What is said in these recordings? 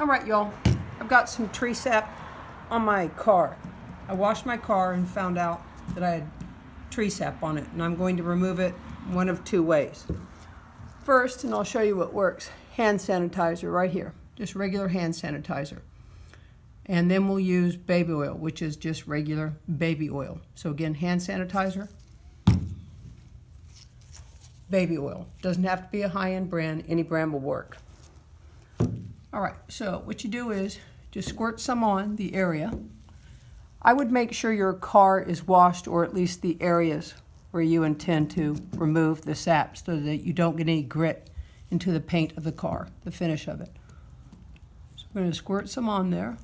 All right, y'all, I've got some tree sap on my car. I washed my car and found out that I had tree sap on it, and I'm going to remove it one of two ways. First, and I'll show you what works, hand sanitizer right here, just regular hand sanitizer. And then we'll use baby oil, which is just regular baby oil. So again, hand sanitizer, baby oil. Doesn't have to be a high-end brand, any brand will work. All right, so what you do is just squirt some on the area. I would make sure your car is washed, or at least the areas where you intend to remove the sap, so that you don't get any grit into the paint of the car, the finish of it. So I'm going to squirt some on there.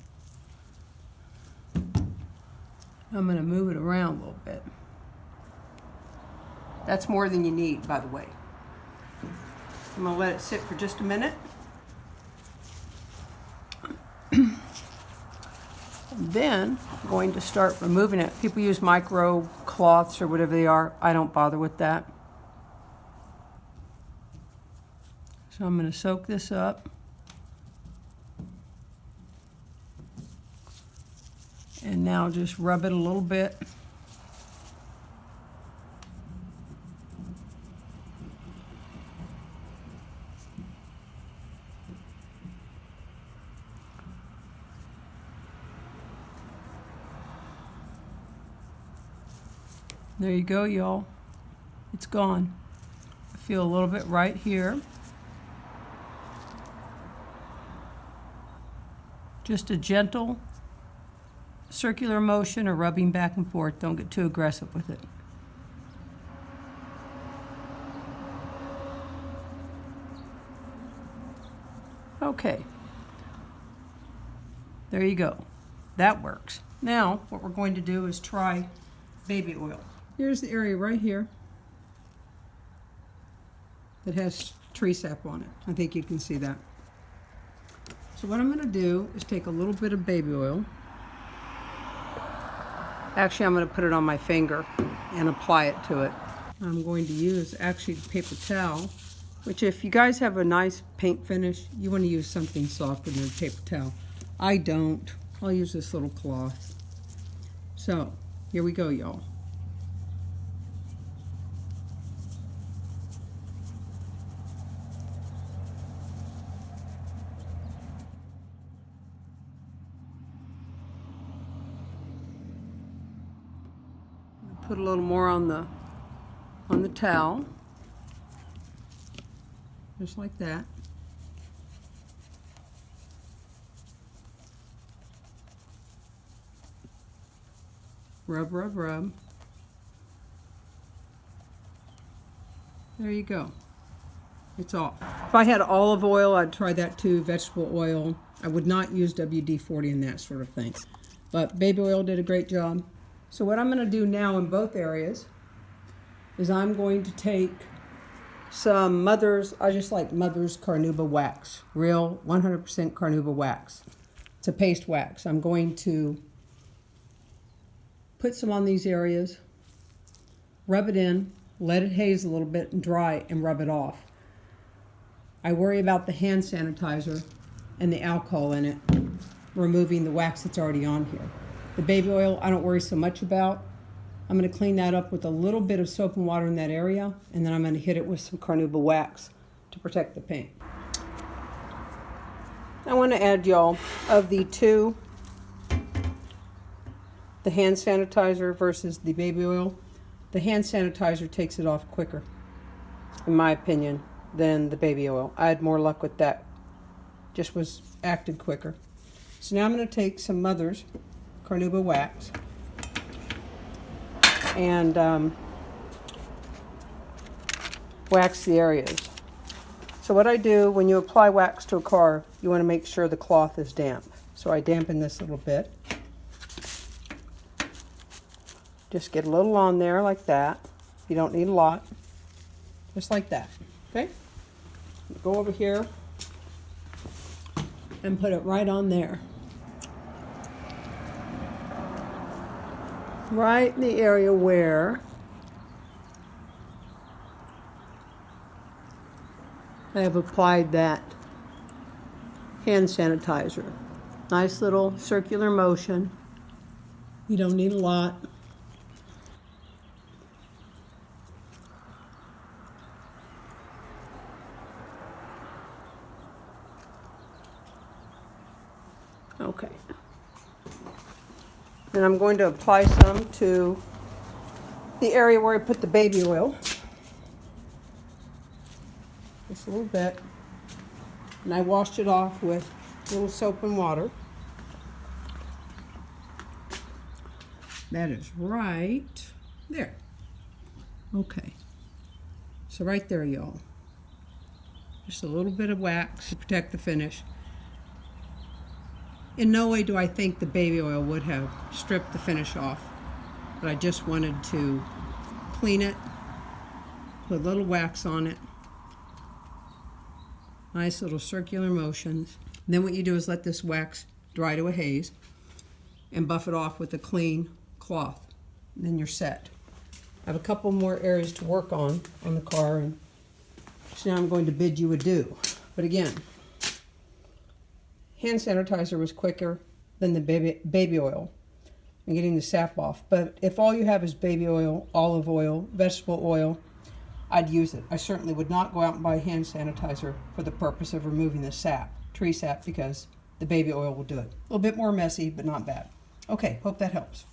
I'm going to move it around a little bit. That's more than you need, by the way. I'm going to let it sit for just a minute. Then I'm going to start removing it. People use micro cloths or whatever they are. I don't bother with that. So I'm going to soak this up. And now just rub it a little bit. There you go, y'all. It's gone. I feel a little bit right here. Just a gentle circular motion or rubbing back and forth. Don't get too aggressive with it. Okay. There you go. That works. Now, what we're going to do is try baby oil. Here's the area right here that has tree sap on it. I think you can see that. So what I'm going to do is take a little bit of baby oil. Actually, I'm going to put it on my finger and apply it to it. I'm going to use actually paper towel, which if you guys have a nice paint finish, you want to use something softer than a paper towel. I don't. I'll use this little cloth. So here we go, y'all. Put a little more on the towel, just like that. Rub, rub, rub. There you go. It's off. If I had olive oil, I'd try that too, vegetable oil. I would not use WD-40 and that sort of thing. But baby oil did a great job. So what I'm going to do now in both areas is I'm going to take some Mother's, I just like Mother's Carnauba wax, real 100% Carnauba wax. It's a paste wax. I'm going to put some on these areas, rub it in, let it haze a little bit and dry, and rub it off. I worry about the hand sanitizer and the alcohol in it, removing the wax that's already on here. The baby oil, I don't worry so much about. I'm going to clean that up with a little bit of soap and water in that area, and then I'm going to hit it with some Carnauba wax to protect the paint. I want to add, y'all, of the two, the hand sanitizer versus the baby oil, the hand sanitizer takes it off quicker, in my opinion, than the baby oil. I had more luck with that. Just was acted quicker. So now I'm going to take some Mother's Carnauba wax and wax the areas. So what I do when you apply wax to a car, you want to make sure the cloth is damp. So I dampen this a little bit. Just get a little on there like that. You don't need a lot. Just like that. Okay? Go over here and put it right on there. Right in the area where I have applied that hand sanitizer. Nice little circular motion. You don't need a lot. Okay. And I'm going to apply some to the area where I put the baby oil. Just a little bit. And I washed it off with a little soap and water. That is right there. Okay. So right there, y'all. Just a little bit of wax to protect the finish. In no way do I think the baby oil would have stripped the finish off, but I just wanted to clean it, put a little wax on it. Nice little circular motions. Then what you do is let this wax dry to a haze and buff it off with a clean cloth. And then you're set. I have a couple more areas to work on the car, and so now I'm going to bid you adieu. But again, hand sanitizer was quicker than the baby oil and getting the sap off. But if all you have is baby oil, olive oil, vegetable oil, I'd use it. I certainly would not go out and buy hand sanitizer for the purpose of removing the sap, tree sap, because the baby oil will do it. A little bit more messy, but not bad. Okay, hope that helps.